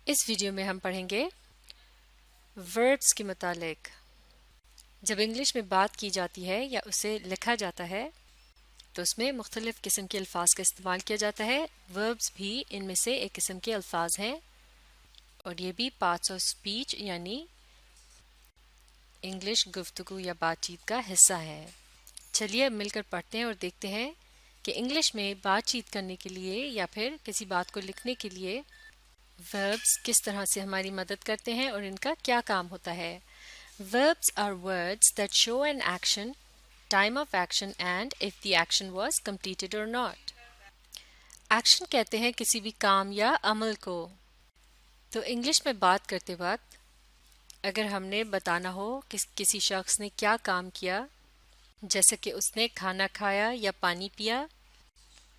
اس video میں ہم پڑھیں گے وربس کے متعلق. جب انگلش میں بات کی جاتی ہے یا اسے لکھا جاتا ہے تو اس میں مختلف قسم کے الفاظ کا استعمال کیا جاتا ہے. وربس بھی ان میں سے ایک قسم کے الفاظ ہیں اور یہ بھی پارٹس آف اسپیچ یعنی انگلش گفتگو یا بات چیت کا حصہ ہے. چلیے اب مل کر پڑھتے ہیں اور دیکھتے ہیں کہ انگلش میں بات چیت کرنے کے لیے یا پھر کسی بات کو لکھنے کے لیے verbs کس طرح سے ہماری مدد کرتے ہیں اور ان کا کیا کام ہوتا ہے. Verbs are words that show an action, time of action and if the action was completed or not. Action کہتے ہیں کسی بھی کام یا عمل کو. تو انگلش میں بات کرتے وقت اگر ہم نے بتانا ہو کہ کسی شخص نے کیا کام کیا، جیسے کہ اس نے کھانا کھایا یا پانی پیا،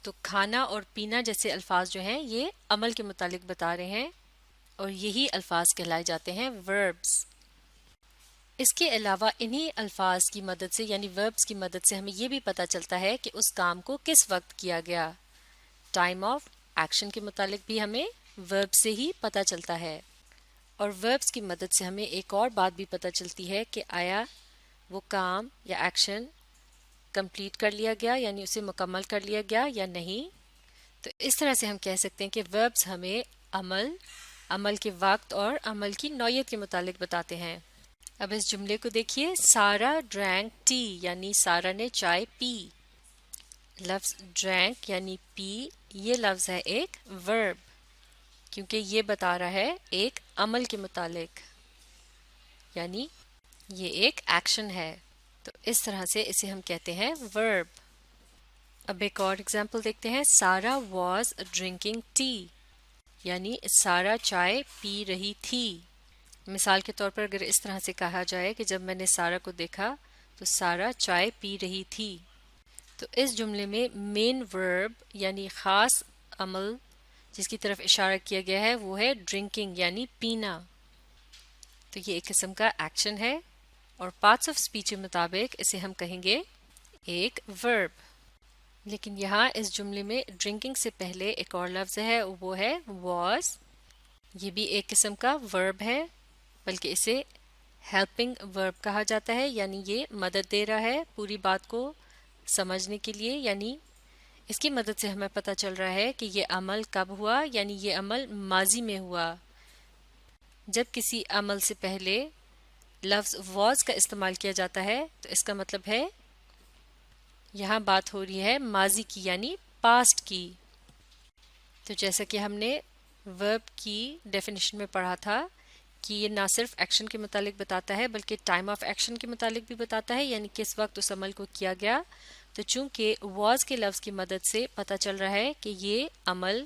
تو کھانا اور پینا جیسے الفاظ جو ہیں یہ عمل کے متعلق بتا رہے ہیں اور یہی الفاظ کہلائے جاتے ہیں verbs. اس کے علاوہ انہی الفاظ کی مدد سے یعنی verbs کی مدد سے ہمیں یہ بھی پتہ چلتا ہے کہ اس کام کو کس وقت کیا گیا. ٹائم آف ایکشن کے متعلق بھی ہمیں verb سے ہی پتہ چلتا ہے اور verbs کی مدد سے ہمیں ایک اور بات بھی پتہ چلتی ہے کہ آیا وہ کام یا ایکشن کمپلیٹ کر لیا گیا یعنی اسے مکمل کر لیا گیا یا نہیں. تو اس طرح سے ہم کہہ سکتے ہیں کہ verbs ہمیں عمل کے وقت اور عمل کی نوعیت کے متعلق بتاتے ہیں. اب اس جملے کو دیکھیے، سارا ڈرینک ٹی یعنی سارا نے چائے پی. لفظ ڈرینک یعنی پی یہ لفظ ہے ایک ورب کیونکہ یہ بتا رہا ہے ایک عمل کے متعلق یعنی یہ ایک ایکشن ہے. تو اس طرح سے اسے ہم کہتے ہیں ورب. اب ایک اور اگزامپل دیکھتے ہیں، سارا واز ڈرنکنگ ٹی یعنی سارا چائے پی رہی تھی. مثال کے طور پر اگر اس طرح سے کہا جائے کہ جب میں نے سارا کو دیکھا تو سارا چائے پی رہی تھی. تو اس جملے میں مین ورب یعنی خاص عمل جس کی طرف اشارہ کیا گیا ہے وہ ہے ڈرنکنگ یعنی پینا. تو یہ ایک قسم کا ایکشن ہے اور پارٹس آف اسپیچ کے مطابق اسے ہم کہیں گے ایک ورب. لیکن یہاں اس جملے میں ڈرنکنگ سے پہلے ایک اور لفظ ہے وہ ہے واز. یہ بھی ایک قسم کا ورب ہے بلکہ اسے ہیلپنگ ورب کہا جاتا ہے یعنی یہ مدد دے رہا ہے پوری بات کو سمجھنے کے لیے. یعنی اس کی مدد سے ہمیں پتہ چل رہا ہے کہ یہ عمل کب ہوا یعنی یہ عمل ماضی میں ہوا. جب کسی عمل سے پہلے لفظ واز کا استعمال کیا جاتا ہے تو اس کا مطلب ہے یہاں بات ہو رہی ہے ماضی کی یعنی پاسٹ کی. تو جیسا کہ ہم نے ورب کی ڈیفینیشن میں پڑھا تھا کہ یہ نہ صرف ایکشن کے متعلق بتاتا ہے بلکہ ٹائم آف ایکشن کے متعلق بھی بتاتا ہے یعنی کس وقت اس عمل کو کیا گیا. تو چونکہ واز کے لفظ کی مدد سے پتہ چل رہا ہے کہ یہ عمل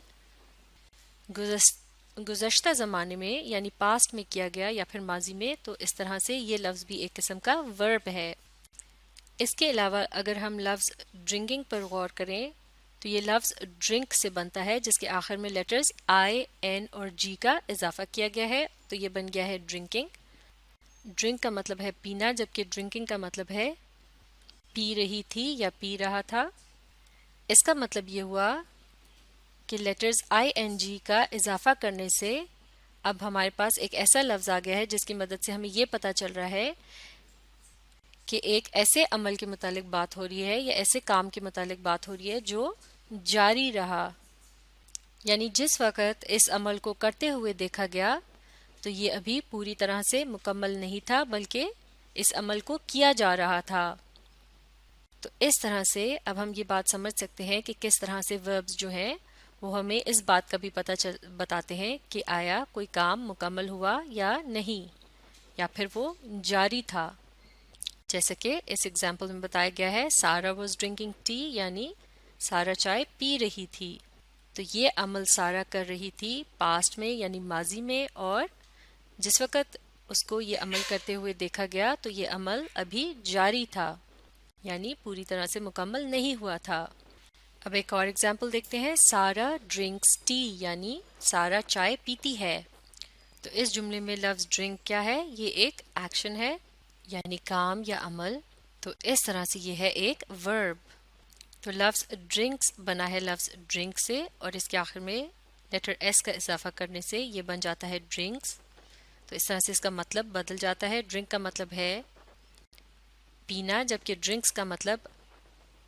گزشتہ زمانے میں یعنی پاسٹ میں کیا گیا یا پھر ماضی میں، تو اس طرح سے یہ لفظ بھی ایک قسم کا ورب ہے. اس کے علاوہ اگر ہم لفظ ڈرنکنگ پر غور کریں تو یہ لفظ ڈرنک سے بنتا ہے جس کے آخر میں لیٹرز آئی این اور جی کا اضافہ کیا گیا ہے تو یہ بن گیا ہے ڈرنکنگ. ڈرنک کا مطلب ہے پینا جبکہ ڈرنکنگ کا مطلب ہے پی رہی تھی یا پی رہا تھا. اس کا مطلب یہ ہوا کہ لیٹرز آئی این جی کا اضافہ کرنے سے اب ہمارے پاس ایک ایسا لفظ آ گیا ہے جس کی مدد سے ہمیں یہ پتہ چل رہا ہے کہ ایک ایسے عمل کے متعلق بات ہو رہی ہے یا ایسے کام کے متعلق بات ہو رہی ہے جو جاری رہا یعنی جس وقت اس عمل کو کرتے ہوئے دیکھا گیا تو یہ ابھی پوری طرح سے مکمل نہیں تھا بلکہ اس عمل کو کیا جا رہا تھا. تو اس طرح سے اب ہم یہ بات سمجھ سکتے ہیں کہ کس طرح سے وربز جو ہیں وہ ہمیں اس بات کا بھی بتاتے ہیں کہ آیا کوئی کام مکمل ہوا یا نہیں یا پھر وہ جاری تھا. جیسا کہ اس ایگزامپل میں بتایا گیا ہے، سارا واز ڈرنکنگ ٹی یعنی سارا چائے پی رہی تھی. تو یہ عمل سارا کر رہی تھی پاسٹ میں یعنی ماضی میں اور جس وقت اس کو یہ عمل کرتے ہوئے دیکھا گیا تو یہ عمل ابھی جاری تھا یعنی پوری طرح سے مکمل نہیں ہوا تھا. اب ایک اور ایگزامپل دیکھتے ہیں، سارا ڈرنکس ٹی یعنی سارا چائے پیتی ہے. تو اس جملے میں لفظ ڈرنک کیا ہے؟ یہ ایک ایکشن ہے یعنی کام یا عمل. تو اس طرح سے یہ ہے ایک ورب. تو لفظ ڈرنکس بنا ہے لفظ ڈرنک سے اور اس کے آخر میں لیٹر ایس کا اضافہ کرنے سے یہ بن جاتا ہے ڈرنکس. تو اس طرح سے اس کا مطلب بدل جاتا ہے. ڈرنک کا مطلب ہے پینا، جبکہ ڈرنکس کا مطلب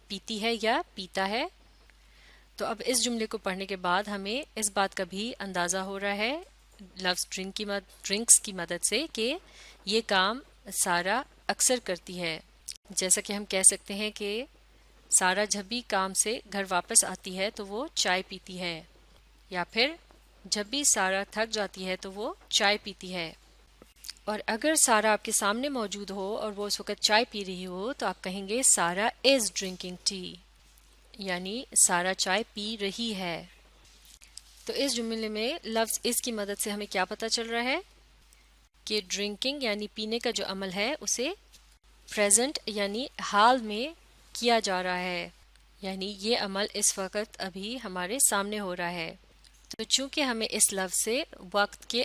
پیتی ہے یا پیتا ہے. تو اب اس جملے کو پڑھنے کے بعد ہمیں اس بات کا بھی اندازہ ہو رہا ہے لفظ ڈرنکس کی مدد سے کہ یہ کام سارا اکثر کرتی ہے. جیسا کہ ہم کہہ سکتے ہیں کہ سارا جب بھی کام سے گھر واپس آتی ہے تو وہ چائے پیتی ہے، یا پھر جب بھی سارا تھک جاتی ہے تو وہ چائے پیتی ہے. اور اگر سارا آپ کے سامنے موجود ہو اور وہ اس وقت چائے پی رہی ہو تو آپ کہیں گے سارا از ڈرنکنگ ٹی، یعنی سارا چائے پی رہی ہے. تو اس جملے میں لفظ اس کی مدد سے ہمیں کیا پتہ چل رہا ہے کہ ڈرنکنگ یعنی پینے کا جو عمل ہے اسے پریزنٹ یعنی حال میں کیا جا رہا ہے، یعنی یہ عمل اس وقت ابھی ہمارے سامنے ہو رہا ہے. تو چونکہ ہمیں اس لفظ سے وقت کے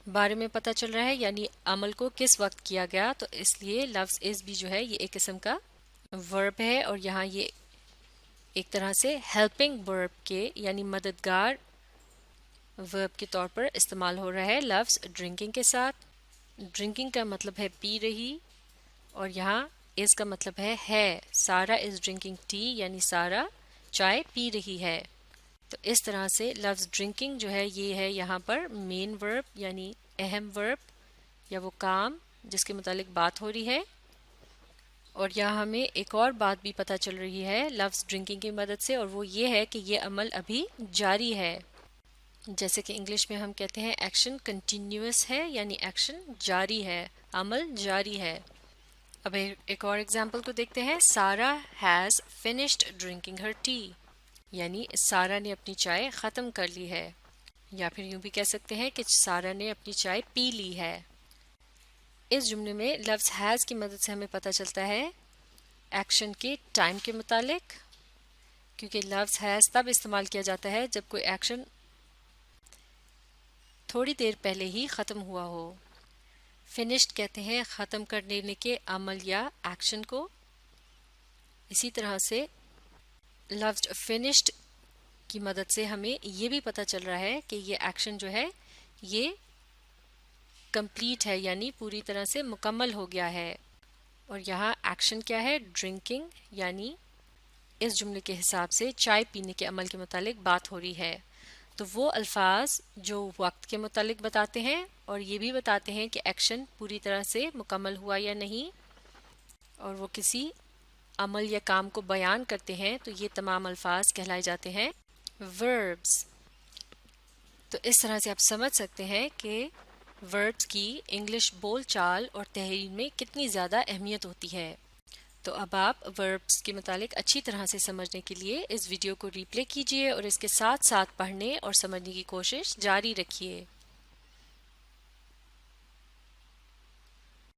بارے میں پتہ چل رہا ہے، یعنی عمل کو کس وقت کیا گیا، تو اس لیے لفظ از بھی جو ہے یہ ایک قسم کا ورب ہے، اور یہاں یہ ایک طرح سے ہیلپنگ ورب کے یعنی مددگار ورب کے طور پر استعمال ہو رہا ہے لفظ ڈرنکنگ کے ساتھ. ڈرنکنگ کا مطلب ہے پی رہی، اور یہاں اس کا مطلب ہے. سارا از ڈرنکنگ ٹی یعنی سارا چائے پی رہی ہے. تو اس طرح سے لفظ ڈرنکنگ جو ہے یہ ہے یہاں پر مین ورب یعنی اہم ورب یا وہ کام جس کے متعلق بات ہو رہی ہے. اور یہاں ہمیں ایک اور بات بھی پتہ چل رہی ہے لفظ ڈرنکنگ کی مدد سے، اور وہ یہ ہے کہ یہ عمل ابھی جاری ہے. جیسے کہ انگلش میں ہم کہتے ہیں ایکشن کنٹینیوس ہے، یعنی ایکشن جاری ہے، عمل جاری ہے. اب ایک اور ایگزامپل کو دیکھتے ہیں. سارا has finished drinking Hare T, یعنی سارا نے اپنی چائے ختم کر لی ہے، یا پھر یوں بھی کہہ سکتے ہیں کہ سارا نے اپنی چائے پی لی ہے. اس جملے میں لفظ ہیز کی مدد سے ہمیں پتہ چلتا ہے ایکشن کے ٹائم کے متعلق، کیونکہ لفظ ہیز تب استعمال کیا جاتا ہے جب کوئی ایکشن تھوڑی دیر پہلے ہی ختم ہوا ہو. فنشڈ کہتے ہیں ختم کر لینے کے عمل یا ایکشن کو. اسی طرح سے لفظ فنشڈ کی مدد سے ہمیں یہ بھی پتہ چل رہا ہے کہ یہ ایکشن جو ہے یہ کمپلیٹ ہے، یعنی پوری طرح سے مکمل ہو گیا ہے. اور یہاں ایکشن کیا ہے؟ ڈرنکنگ، یعنی اس جملے کے حساب سے چائے پینے کے عمل کے متعلق بات ہو رہی ہے. تو وہ الفاظ جو وقت کے متعلق بتاتے ہیں اور یہ بھی بتاتے ہیں کہ ایکشن پوری طرح سے مکمل ہوا یا نہیں، اور وہ کسی عمل یا کام کو بیان کرتے ہیں، تو یہ تمام الفاظ کہلائے جاتے ہیں وربس. تو اس طرح سے آپ سمجھ سکتے ہیں کہ وربس کی انگلش بول چال اور تحریر میں کتنی زیادہ اہمیت ہوتی ہے. تو اب آپ وربس کے متعلق اچھی طرح سے سمجھنے کے لیے اس ویڈیو کو ری پلے کیجیے اور اس کے ساتھ ساتھ پڑھنے اور سمجھنے کی کوشش جاری رکھیے.